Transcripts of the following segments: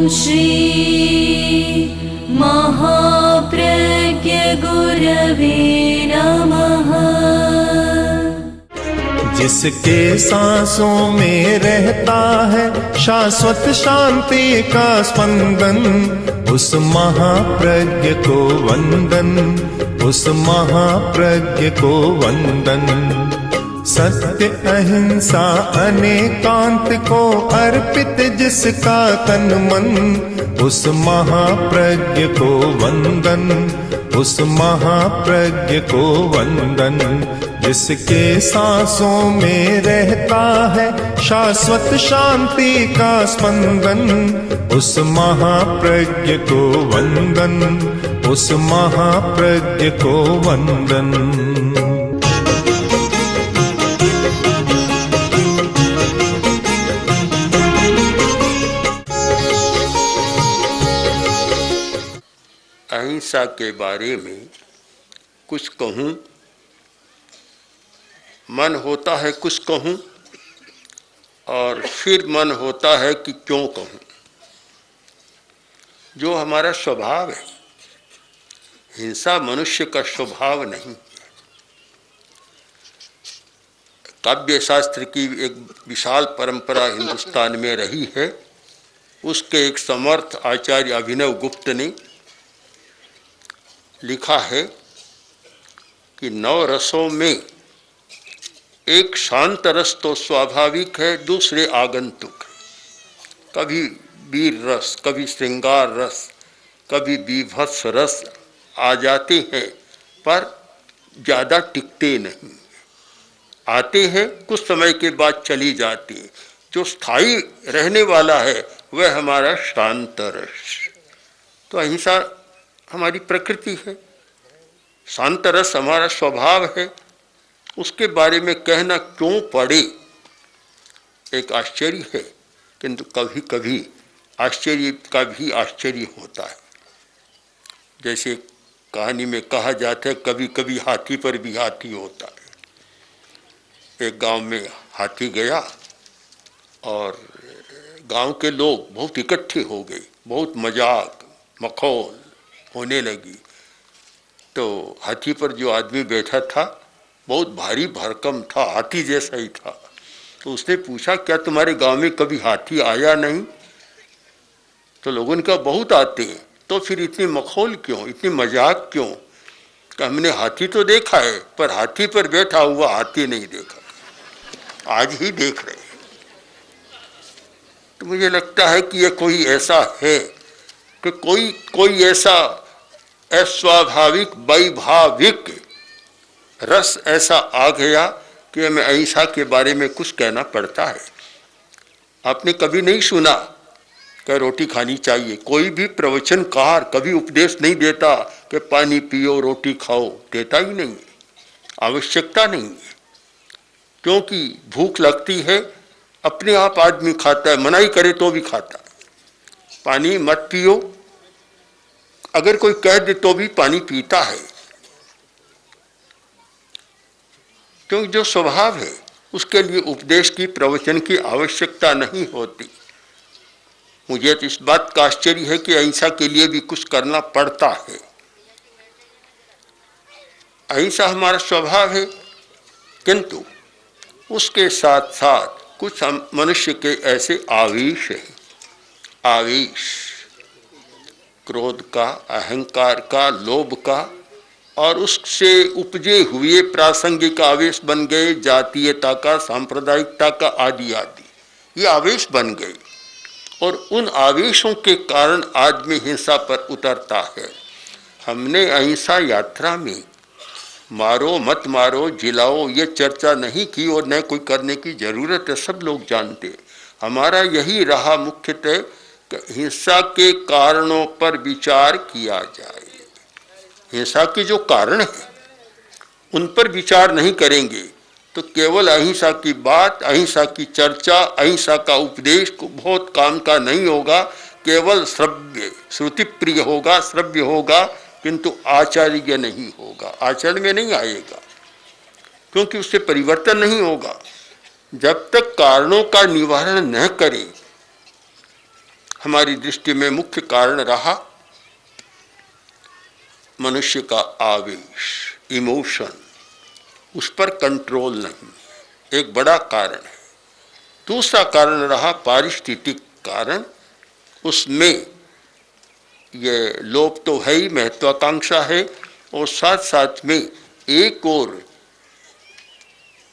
श्री महाप्रज्ञ गुरवे नमः। जिसके सांसों में रहता है शाश्वत शांति का स्पंदन, उस महाप्रज्ञ को वंदन, उस महाप्रज्ञ को वंदन। सत्य अहिंसा अनेकांत को अर्पित जिसका तन मन, उस महाप्रज्ञ को वंदन, उस महाप्रज्ञ को वंदन। जिसके सांसों में रहता है शाश्वत शांति का स्पंदन, उस महाप्रज्ञ को वंदन, उस महाप्रज्ञ को वंदन। अहिंसा के बारे में कुछ कहूँ, मन होता है कुछ कहूँ और फिर मन होता है कि क्यों कहूँ। जो हमारा स्वभाव है, हिंसा मनुष्य का स्वभाव नहीं। काव्य शास्त्र की एक विशाल परंपरा हिंदुस्तान में रही है। उसके एक समर्थ आचार्य अभिनव गुप्त ने लिखा है कि 9 रसों में एक शांत रस तो स्वाभाविक है, दूसरे आगंतुक। कभी वीर रस, कभी श्रृंगार रस, कभी बीभत्स रस आ जाते हैं, पर ज़्यादा टिकते नहीं। आते हैं, कुछ समय के बाद चली जाती है। जो स्थायी रहने वाला है वह हमारा शांत रस। तो अहिंसा हमारी प्रकृति है, शांत रस हमारा स्वभाव है। उसके बारे में कहना क्यों पड़े, एक आश्चर्य है। किंतु कभी कभी आश्चर्य का भी आश्चर्य होता है। जैसे कहानी में कहा जाता है, कभी कभी हाथी पर भी हाथी होता है। एक गांव में हाथी गया और गांव के लोग बहुत इकट्ठे हो गए, बहुत मजाक मखौल होने लगी। तो हाथी पर जो आदमी बैठा था बहुत भारी भरकम था, हाथी जैसा ही था। तो उसने पूछा, क्या तुम्हारे गांव में कभी हाथी आया नहीं? तो लोगों ने कहा, बहुत आते हैं। तो फिर इतनी मखौल क्यों, इतनी मजाक क्यों? कि हमने हाथी तो देखा है, पर हाथी पर बैठा हुआ हाथी नहीं देखा, आज ही देख रहे हैं। तो मुझे लगता है कि यह कोई ऐसा है कि कोई ऐसा अस्वाभाविक वैभाविक रस ऐसा आ गया कि हमें अहिंसा के बारे में कुछ कहना पड़ता है। आपने कभी नहीं सुना कि रोटी खानी चाहिए। कोई भी प्रवचनकार कभी उपदेश नहीं देता कि पानी पियो रोटी खाओ, देता ही नहीं, आवश्यकता नहीं है। क्योंकि भूख लगती है, अपने आप आदमी खाता है, मनाही करे तो भी खाता है। पानी मत पियो, अगर कोई कह दे तो भी पानी पीता है। क्योंकि जो स्वभाव है उसके लिए उपदेश की, प्रवचन की आवश्यकता नहीं होती। मुझे तो इस बात का आश्चर्य है कि अहिंसा के लिए भी कुछ करना पड़ता है। अहिंसा हमारा स्वभाव है, किंतु उसके साथ साथ कुछ मनुष्य के ऐसे आवेश हैं, आवेश क्रोध का, अहंकार का, लोभ का, और उससे उपजे हुए प्रासंगिक आवेश बन गए, जातीयता का, सांप्रदायिकता का, आदि आदि ये आवेश बन गए। और उन आवेशों के कारण आदमी हिंसा पर उतरता है। हमने अहिंसा यात्रा में मारो मत मारो, जिलाओ, ये चर्चा नहीं की और न कोई करने की जरूरत है, सब लोग जानते। हमारा यही रहा मुख्यतः कि हिंसा के कारणों पर विचार किया जाए। हिंसा के जो कारण हैं उन पर विचार नहीं करेंगे तो केवल अहिंसा की बात, अहिंसा की चर्चा, अहिंसा का उपदेश को बहुत काम का नहीं होगा। केवल श्रव्य, श्रुति प्रिय होगा, श्रव्य होगा, किंतु आचार्य नहीं होगा, आचरण में नहीं आएगा, क्योंकि उससे परिवर्तन नहीं होगा। जब तक कारणों का निवारण न करे हमारी दृष्टि में मुख्य कारण रहा मनुष्य का आवेश, इमोशन, उस पर कंट्रोल नहीं, एक बड़ा कारण है। दूसरा कारण रहा पारिस्थितिक कारण, उसमें ये लोभ तो है ही, महत्वाकांक्षा है, और साथ साथ में एक और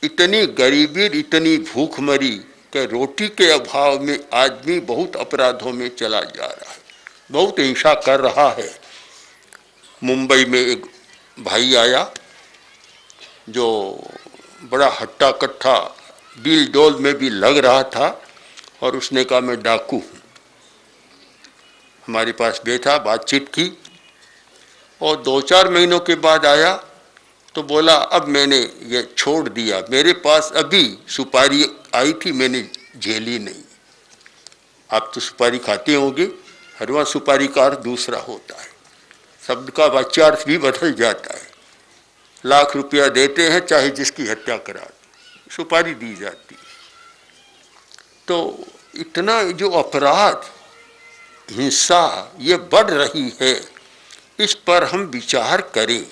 इतनी गरीबी, इतनी भूखमरी कि रोटी के अभाव में आदमी बहुत अपराधों में चला जा रहा है, बहुत हिंसा कर रहा है। मुंबई में एक भाई आया जो बड़ा हट्टा कट्ठा, डील डोल में भी लग रहा था, और उसने कहा मैं डाकू हूँ। हमारे पास बैठा, बातचीत की, और 2-4 महीनों के बाद आया तो बोला अब मैंने ये छोड़ दिया, मेरे पास अभी सुपारी आई थी, मैंने झेली नहीं। आप तो सुपारी खाते होंगे, हर वहाँ सुपारी का अर्थ दूसरा होता है, शब्द का वाच्यार्थ भी बदल जाता है। लाख रुपया देते हैं चाहे जिसकी हत्या करा दो, सुपारी दी जाती है। तो इतना जो अपराध, हिंसा ये बढ़ रही है, इस पर हम विचार करें।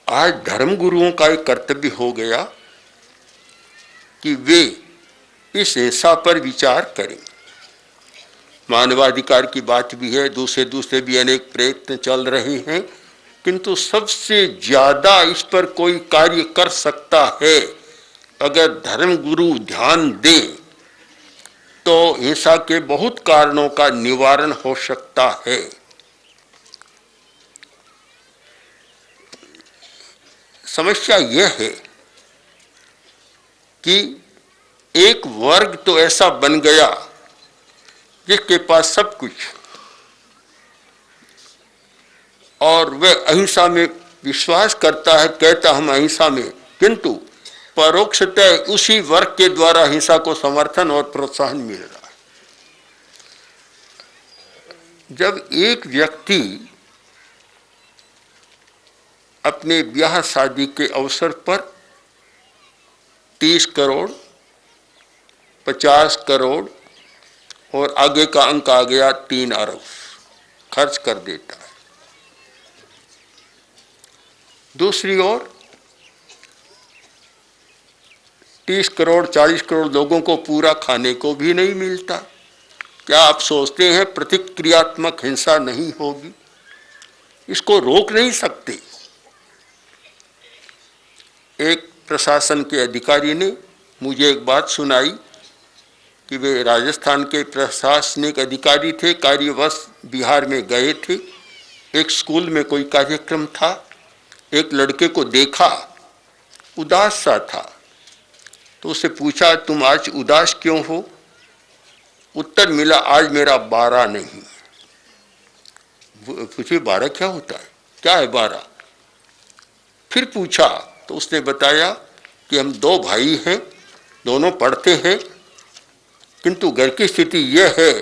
आज धर्मगुरुओं का एक कर्तव्य हो गया कि वे इस हिंसा पर विचार करें। मानवाधिकार की बात भी है, दूसरे भी अनेक प्रयत्न चल रहे हैं, किंतु सबसे ज्यादा इस पर कोई कार्य कर सकता है अगर धर्मगुरु ध्यान दें तो हिंसा के बहुत कारणों का निवारण हो सकता है। समस्या यह है कि एक वर्ग तो ऐसा बन गया जिसके पास सब कुछ, और वह अहिंसा में विश्वास करता है, कहता हम अहिंसा में, किंतु परोक्षतः उसी वर्ग के द्वारा हिंसा को समर्थन और प्रोत्साहन मिल रहा है। जब एक व्यक्ति अपने ब्याह शादी के अवसर पर 30 करोड़, 50 करोड़ और आगे का अंक आ गया 3 अरब खर्च कर देता है, दूसरी ओर 30 करोड़ 40 करोड़ लोगों को पूरा खाने को भी नहीं मिलता, क्या आप सोचते हैं प्रतिक्रियात्मक हिंसा नहीं होगी? इसको रोक नहीं सकते। एक प्रशासन के अधिकारी ने मुझे एक बात सुनाई कि वे राजस्थान के प्रशासनिक अधिकारी थे, कार्यवश बिहार में गए थे। एक स्कूल में कोई कार्यक्रम था, एक लड़के को देखा, उदास सा था, तो उससे पूछा तुम आज उदास क्यों हो? उत्तर मिला आज मेरा 12 नहीं। पूछे 12 क्या होता है, क्या है 12? फिर पूछा तो उसने बताया कि हम 2 भाई हैं, दोनों पढ़ते हैं, किंतु घर की स्थिति यह है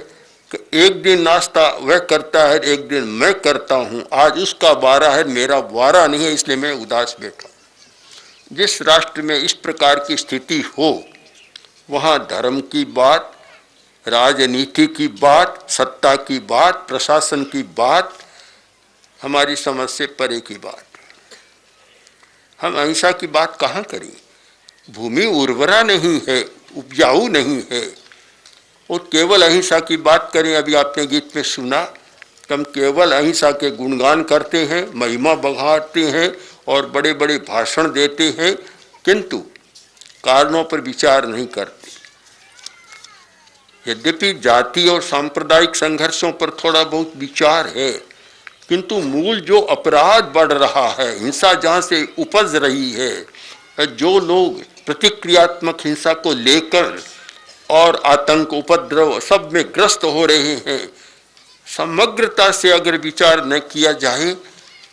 कि एक दिन नाश्ता वह करता है, एक दिन मैं करता हूं, आज उसका 12 है, मेरा 12 नहीं है, इसलिए मैं उदास बैठा। जिस राष्ट्र में इस प्रकार की स्थिति हो वहां धर्म की बात, राजनीति की बात, सत्ता की बात, प्रशासन की बात हमारी समझ से परे की बात। हम अहिंसा की बात कहाँ करें? भूमि उर्वरा नहीं है, उपजाऊ नहीं है, और केवल अहिंसा की बात करें। अभी आपने गीत में सुना, हम केवल अहिंसा के गुणगान करते हैं, महिमा बढ़ाते हैं और बड़े बड़े भाषण देते हैं, किंतु कारणों पर विचार नहीं करते। यद्यपि जाति और सांप्रदायिक संघर्षों पर थोड़ा बहुत विचार है, किंतु मूल जो अपराध बढ़ रहा है, हिंसा जहाँ से उपज रही है, जो लोग प्रतिक्रियात्मक हिंसा को लेकर और आतंक, उपद्रव सब में ग्रस्त हो रहे हैं, समग्रता से अगर विचार न किया जाए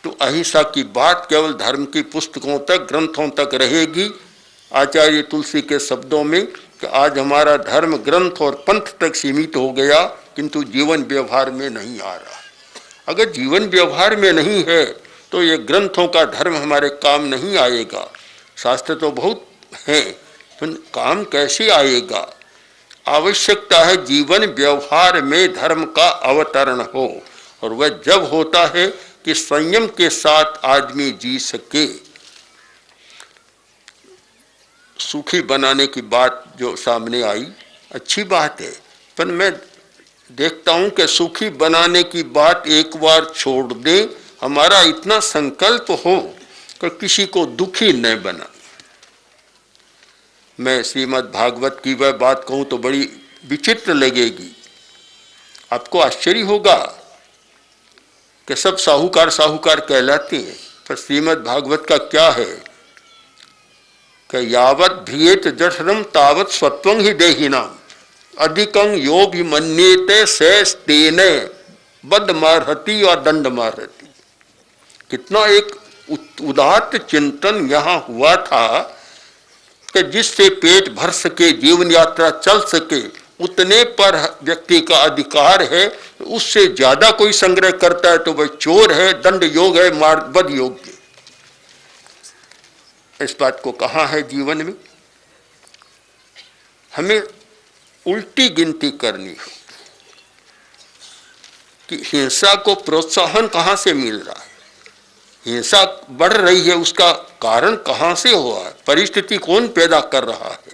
तो अहिंसा की बात केवल धर्म की पुस्तकों तक, ग्रंथों तक रहेगी। आचार्य तुलसी के शब्दों में कि आज हमारा धर्म ग्रंथ और पंथ तक सीमित हो गया, किंतु जीवन व्यवहार में नहीं आ रहा। अगर जीवन व्यवहार में नहीं है तो ये ग्रंथों का धर्म हमारे काम नहीं आएगा। शास्त्र तो बहुत हैं, तो काम कैसे आएगा? आवश्यकता है जीवन व्यवहार में धर्म का अवतरण हो, और वह जब होता है कि संयम के साथ आदमी जी सके। सुखी बनाने की बात जो सामने आई अच्छी बात है, पर मैं देखता हूं कि सुखी बनाने की बात एक बार छोड़ दे, हमारा इतना संकल्प हो कि किसी को दुखी न बना। मैं श्रीमद् भागवत की वह बात कहूं तो बड़ी विचित्र लगेगी, आपको आश्चर्य होगा कि सब साहूकार साहूकार कहलाते हैं, पर श्रीमद् भागवत का क्या है कि यावत भियेत जठरम तावत स्वत्वं ही देहिनाम अधिकं यो भी मन्येते शेष तेने बद मारहति और दंड मारहति। कितना एक उदात्त चिंतन यहाँ हुआ था कि जिससे पेट भर सके, जीवन यात्रा चल सके, उतने पर व्यक्ति का अधिकार है। उससे ज्यादा कोई संग्रह करता है तो वह चोर है, दंड योग है, बद योग है। इस बात को कहा है जीवन में हमें उल्टी गिनती करनी हो कि हिंसा को प्रोत्साहन कहां से मिल रहा है, हिंसा बढ़ रही है, उसका कारण कहां से हुआ है, परिस्थिति कौन पैदा कर रहा है।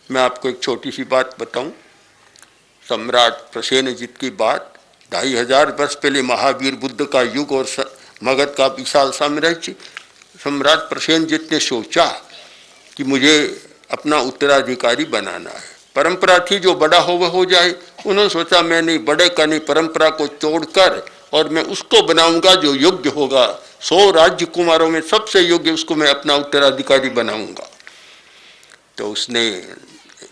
मैं आपको एक छोटी सी बात बताऊं, सम्राट प्रसेनजित की बात। 2500 वर्ष पहले महावीर बुद्ध का युग और मगध का विशाल साम्राज्य। सम्राट प्रसेनजित ने सोचा कि मुझे अपना उत्तराधिकारी बनाना है। परंपरा थी जो बड़ा हो वह हो जाए। उन्होंने सोचा मैं नहीं, बड़े का नहीं, परंपरा को तोड़कर और मैं उसको बनाऊंगा जो योग्य होगा। 100 राजकुमारों में सबसे योग्य उसको मैं अपना उत्तराधिकारी बनाऊंगा। तो उसने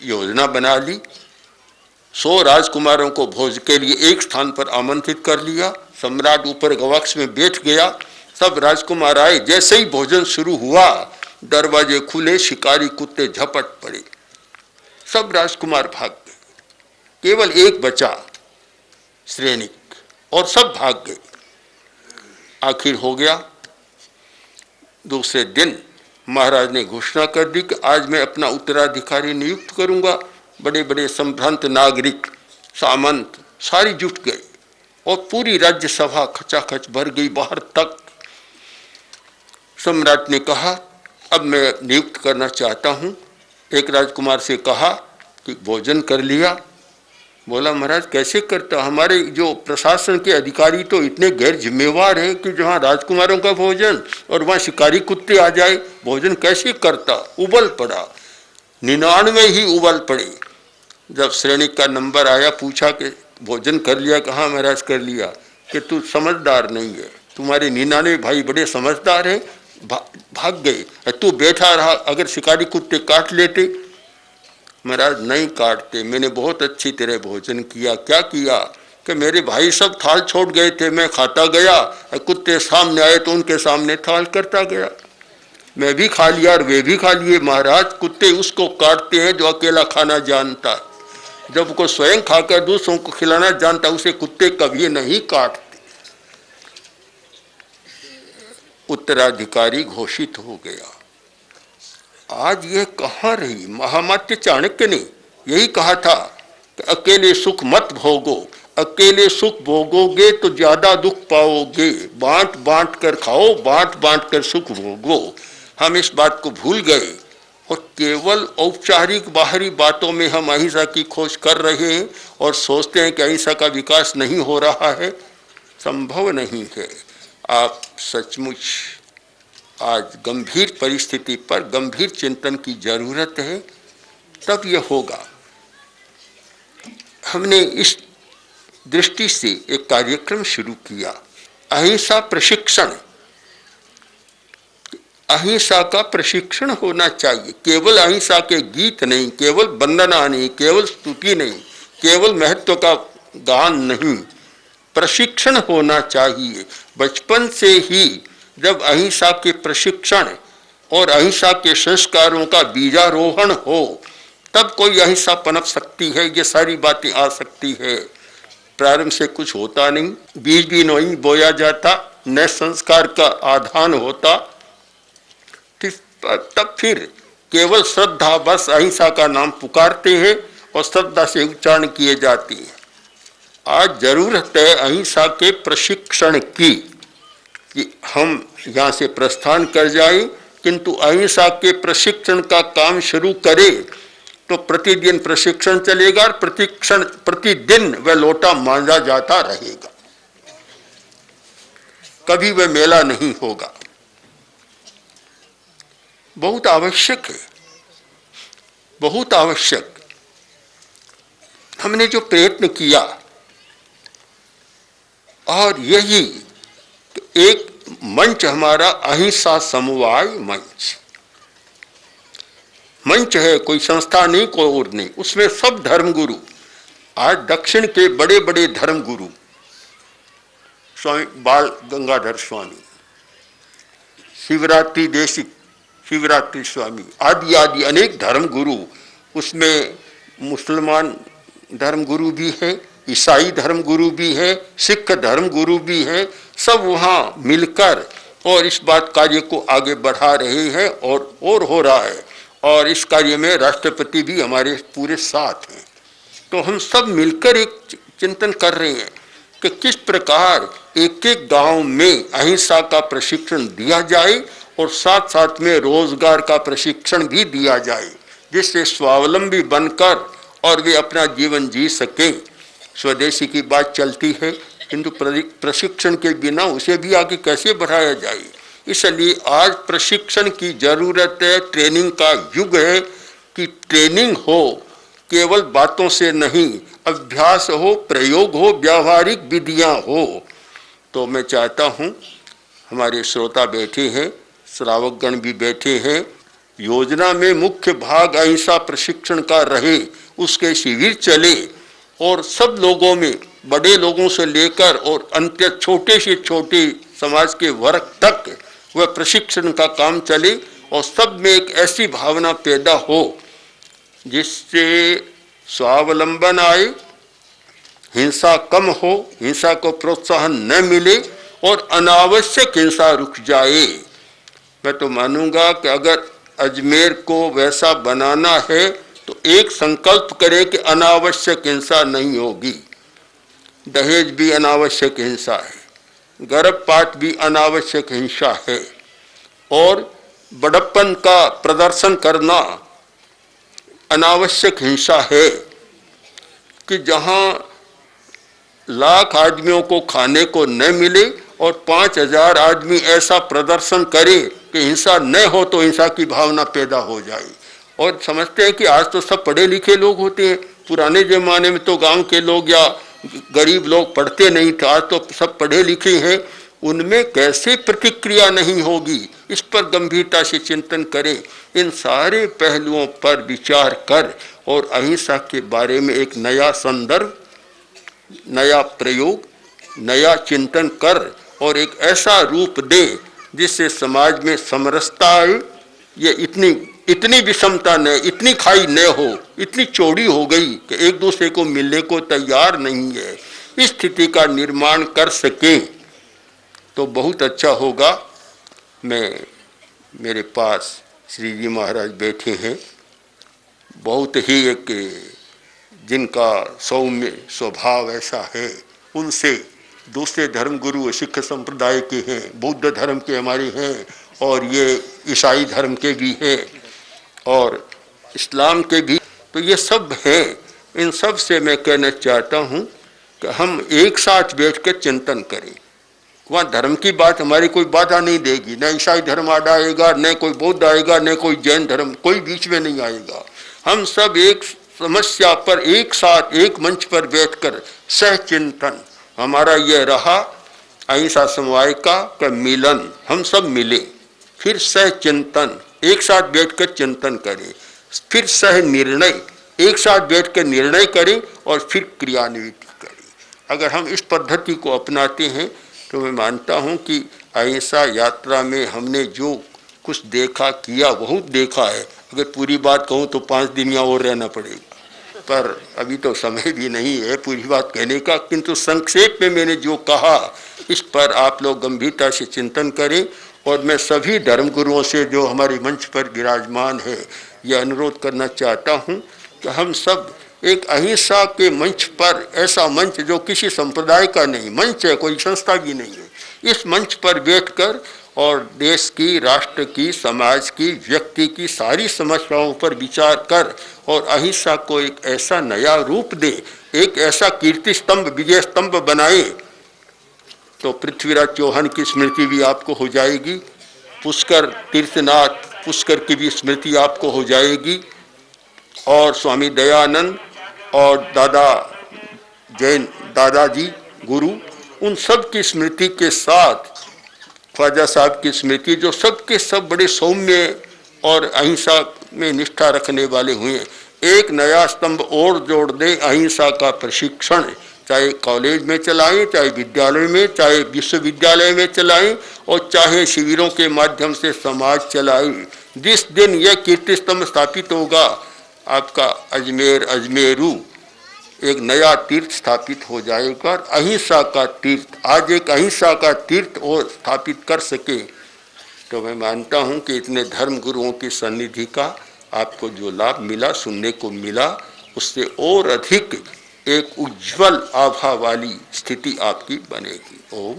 योजना बना ली। 100 राजकुमारों को भोज के लिए एक स्थान पर आमंत्रित कर लिया। सम्राट ऊपर गवाक्ष में बैठ गया, सब राजकुमार आए। जैसे ही भोजन शुरू हुआ दरवाजे खुले, शिकारी कुत्ते झपट पड़े, सब राजकुमार भाग गए। केवल एक बचा श्रेणिक, और सब भाग गए। आखिर हो गया। दूसरे दिन महाराज ने घोषणा कर दी कि आज मैं अपना उत्तराधिकारी नियुक्त करूंगा। बड़े बड़े संभ्रांत नागरिक, सामंत सारी जुट गए और पूरी राज्यसभा खचाखच भर गई बाहर तक। सम्राट ने कहा अब मैं नियुक्त करना चाहता हूं। एक राजकुमार से कहा कि भोजन कर लिया। बोला महाराज कैसे करता, हमारे जो प्रशासन के अधिकारी तो इतने गैर जिम्मेवार हैं कि जहाँ राजकुमारों का भोजन और वहाँ शिकारी कुत्ते आ जाए, भोजन कैसे करता। उबल पड़ा, 99 ही उबल पड़े। जब श्रेणी का नंबर आया, पूछा कि भोजन कर लिया, कहाँ महाराज कर लिया। कि तू समझदार नहीं है, तुम्हारे 99 भाई बड़े समझदार हैं, भाग गए, तू बैठा रहा। अगर शिकारी कुत्ते काट लेते। महाराज नहीं काटते, मैंने बहुत अच्छी तरह भोजन किया। क्या किया कि मेरे भाई सब थाल छोड़ गए थे, मैं खाता गया, कुत्ते सामने आए तो उनके सामने थाल करता गया। मैं भी खा लिया और वे भी खा लिए। महाराज कुत्ते उसको काटते हैं जो अकेला खाना जानता है। जब को स्वयं खाकर दूसरों को खिलाना जानता, उसे कुत्ते कभी नहीं काटते। उत्तराधिकारी घोषित हो गया। आज यह कहाँ रही। महामात्य चाणक्य ने यही कहा था कि अकेले सुख मत भोगो, अकेले सुख भोगोगे तो ज्यादा दुख पाओगे। बांट बांट कर खाओ, बांट बांट कर सुख भोगो। हम इस बात को भूल गए और केवल औपचारिक बाहरी बातों में हम अहिंसा की खोज कर रहे हैं और सोचते हैं कि अहिंसा का विकास नहीं हो रहा है। संभव नहीं है। आप सचमुच आज गंभीर परिस्थिति पर गंभीर चिंतन की जरूरत है, तब यह होगा। हमने इस दृष्टि से एक कार्यक्रम शुरू किया, अहिंसा प्रशिक्षण। अहिंसा का प्रशिक्षण होना चाहिए। केवल अहिंसा के गीत नहीं, केवल वंदना नहीं, केवल स्तुति नहीं, केवल महत्व का गान नहीं, प्रशिक्षण होना चाहिए। बचपन से ही जब अहिंसा के प्रशिक्षण और अहिंसा के संस्कारों का बीजारोहण हो, तब कोई अहिंसा पनप सकती है। ये सारी बातें आ सकती है। प्रारंभ से कुछ होता नहीं, बीज भी नहीं बोया जाता, न संस्कार का आधान होता, तब फिर केवल श्रद्धा बस अहिंसा का नाम पुकारते हैं और श्रद्धा से उच्चारण किए जाते हैं। आज जरूरत है अहिंसा के प्रशिक्षण की, कि हम यहाँ से प्रस्थान कर जाएं, किंतु अहिंसा के प्रशिक्षण का काम शुरू करें तो प्रतिदिन प्रशिक्षण चलेगा और प्रतिदिन वह लोटा मांजा जाता रहेगा, कभी वह मेला नहीं होगा। बहुत आवश्यक है, बहुत आवश्यक। हमने जो प्रयत्न किया और यही एक मंच हमारा अहिंसा समवाय मंच है, कोई संस्था नहीं, कोई और नहीं। उसमें सब धर्मगुरु, आज दक्षिण के बड़े बड़े धर्मगुरु, स्वामी बाल गंगाधर स्वामी, शिवरात्रि देशिक, शिवरात्रि स्वामी आदि आदि अनेक धर्मगुरु, उसमें मुसलमान धर्मगुरु भी है, ईसाई धर्मगुरु भी है, सिख धर्मगुरु भी है। सब वहाँ मिलकर और इस बात कार्य को आगे बढ़ा रहे हैं और हो रहा है। और इस कार्य में राष्ट्रपति भी हमारे पूरे साथ हैं। तो हम सब मिलकर एक चिंतन कर रहे हैं कि किस प्रकार एक एक गांव में अहिंसा का प्रशिक्षण दिया जाए और साथ साथ में रोजगार का प्रशिक्षण भी दिया जाए, जिससे स्वावलंबी बनकर और वे अपना जीवन जी सके। स्वदेशी की बात चलती है, किंतु प्रशिक्षण के बिना उसे भी आगे कैसे बढ़ाया जाए। इसलिए आज प्रशिक्षण की जरूरत है, ट्रेनिंग का युग है कि ट्रेनिंग हो, केवल बातों से नहीं, अभ्यास हो, प्रयोग हो, व्यावहारिक विधियां हो। तो मैं चाहता हूं हमारे श्रोता बैठे हैं, श्रावकगण भी बैठे हैं, योजना में मुख्य भाग अहिंसा प्रशिक्षण का रहे, उसके शिविर चले और सब लोगों में, बड़े लोगों से लेकर और अंत्य छोटे से छोटे समाज के वर्ग तक वह प्रशिक्षण का काम चले और सब में एक ऐसी भावना पैदा हो जिससे स्वावलंबन आए, हिंसा कम हो, हिंसा को प्रोत्साहन न मिले और अनावश्यक हिंसा रुक जाए। मैं तो मानूंगा कि अगर अजमेर को वैसा बनाना है तो एक संकल्प करे कि अनावश्यक हिंसा नहीं होगी। दहेज भी अनावश्यक हिंसा है, गर्भपात भी अनावश्यक हिंसा है, और बड़प्पन का प्रदर्शन करना अनावश्यक हिंसा है। कि जहां लाख आदमियों को खाने को न मिले और 5000 आदमी ऐसा प्रदर्शन करे कि हिंसा न हो तो हिंसा की भावना पैदा हो जाए। और समझते हैं कि आज तो सब पढ़े लिखे लोग होते हैं, पुराने जमाने में तो गांव के लोग या गरीब लोग पढ़ते नहीं थे, आज तो सब पढ़े लिखे हैं। उनमें कैसे प्रतिक्रिया नहीं होगी, इस पर गंभीरता से चिंतन करें। इन सारे पहलुओं पर विचार कर और अहिंसा के बारे में एक नया संदर्भ, नया प्रयोग, नया चिंतन कर और एक ऐसा रूप दे जिससे समाज में समरसता आए। ये इतनी विषमता न, इतनी खाई न हो, इतनी चौड़ी हो गई कि एक दूसरे को मिलने को तैयार नहीं है। इस स्थिति का निर्माण कर सके तो बहुत अच्छा होगा। मेरे पास श्री जी महाराज बैठे हैं, बहुत ही एक जिनका सौम्य स्वभाव ऐसा है, उनसे दूसरे धर्म गुरु सिख संप्रदाय के हैं, बौद्ध धर्म के हमारे हैं और ये ईसाई धर्म के भी हैं और इस्लाम के भी, तो ये सब हैं। इन सब से मैं कहना चाहता हूँ कि हम एक साथ बैठ कर चिंतन करें। वहाँ धर्म की बात हमारी कोई बाधा नहीं देगी, न ईसाई धर्म आएगा, न कोई बौद्ध आएगा, न कोई जैन धर्म, कोई बीच में नहीं आएगा। हम सब एक समस्या पर एक साथ एक मंच पर बैठकर सह चिंतन, हमारा यह रहा अहिंसा समवाय का मिलन, हम सब मिले, फिर सह चिंतन, एक साथ बैठकर चिंतन करें, फिर सह निर्णय, एक साथ बैठकर निर्णय करें और फिर क्रियान्वित करें। अगर हम इस पद्धति को अपनाते हैं तो मैं मानता हूँ कि अहिंसा यात्रा में हमने जो कुछ देखा किया, बहुत देखा है। अगर पूरी बात कहूँ तो 5 दिन यहाँ और रहना पड़ेगा, पर अभी तो समय भी नहीं है पूरी बात कहने का। किंतु संक्षेप में मैंने जो कहा, इस पर आप लोग गंभीरता से चिंतन करें और मैं सभी धर्मगुरुओं से जो हमारे मंच पर विराजमान है ये अनुरोध करना चाहता हूँ कि हम सब एक अहिंसा के मंच पर, ऐसा मंच जो किसी संप्रदाय का नहीं मंच है, कोई संस्था भी नहीं है, इस मंच पर बैठकर और देश की, राष्ट्र की, समाज की, व्यक्ति की सारी समस्याओं पर विचार कर और अहिंसा को एक ऐसा नया रूप दे, एक ऐसा कीर्ति स्तंभ, विजय स्तंभ बनाए, तो पृथ्वीराज चौहान की स्मृति भी आपको हो जाएगी, पुष्कर तीर्थनाथ पुष्कर की भी स्मृति आपको हो जाएगी, और स्वामी दयानंद और दादा जैन दादाजी गुरु, उन सब की स्मृति के साथ ख्वाजा साहब की स्मृति, जो सबके सब बड़े सौम्य और अहिंसा में निष्ठा रखने वाले हुए, एक नया स्तंभ और जोड़ दें। अहिंसा का प्रशिक्षण चाहे कॉलेज में चलाएं, चाहे विद्यालय में, चाहे विश्वविद्यालय में चलाएं, और चाहे शिविरों के माध्यम से समाज चलाएं। जिस दिन यह कीर्ति स्तंभ स्थापित होगा, आपका अजमेर, अजमेरू एक नया तीर्थ स्थापित हो जाएगा। और अहिंसा का तीर्थ, आज एक अहिंसा का तीर्थ और स्थापित कर सके, तो मैं मानता हूं कि इतने धर्म गुरुओं की सन्निधि का आपको जो लाभ मिला, सुनने को मिला, उससे और अधिक एक उज्जवल आभा वाली स्थिति आपकी बनेगी। ओम।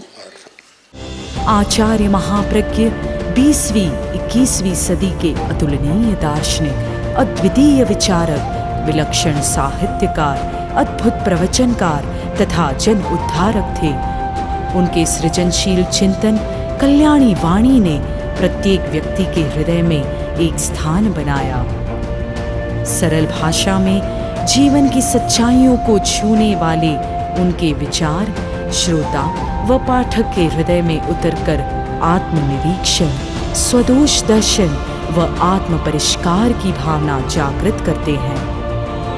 आचार्य महाप्रज्ञ 20वीं 21वीं सदी के अतुलनीय दार्शनिक, अद्वितीय विचारक, विलक्षण साहित्यकार, अद्भुत प्रवचनकार तथा जन उद्धारक थे। उनके सृजनशील चिंतन, कल्याणी वाणी ने प्रत्येक व्यक्ति के हृदय में एक स्थान बनाया। सरल भाषा में जीवन की सच्चाइयों को छूने वाले उनके विचार श्रोता व पाठक के हृदय में उतरकर आत्मनिरीक्षण, स्वदोष दर्शन व आत्म परिष्कार की भावना जागृत करते हैं।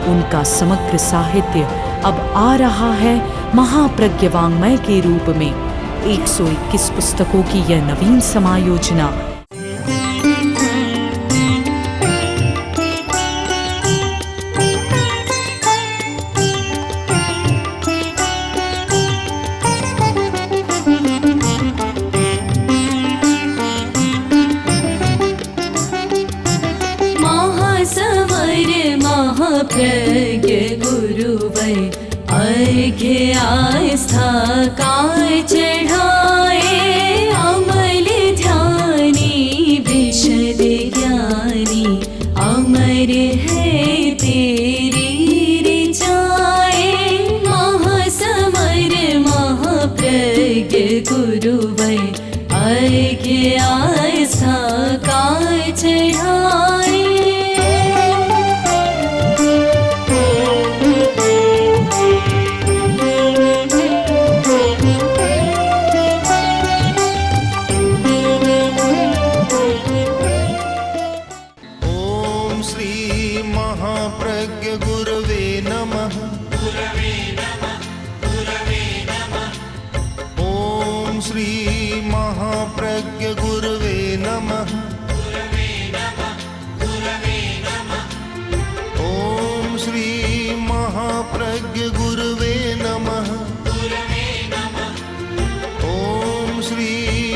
उनका समग्र साहित्य अब आ रहा है महाप्रज्ञ वाङ्मय के रूप में। 121 पुस्तकों की यह नवीन समायोजना महाप्रज्ञ गुरुवर अर्घ्य आस्था काय चढ़ाए, अमल ध्यानी विशद ज्ञानी, अमर है तेरी ऋचाए। महासमर महाप्रज्ञ गुरुवर अर्घ्य आस्था काय चढ़ाए।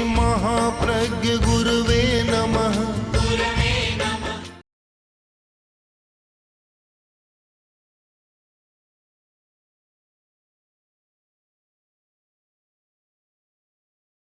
महाप्रज्ञ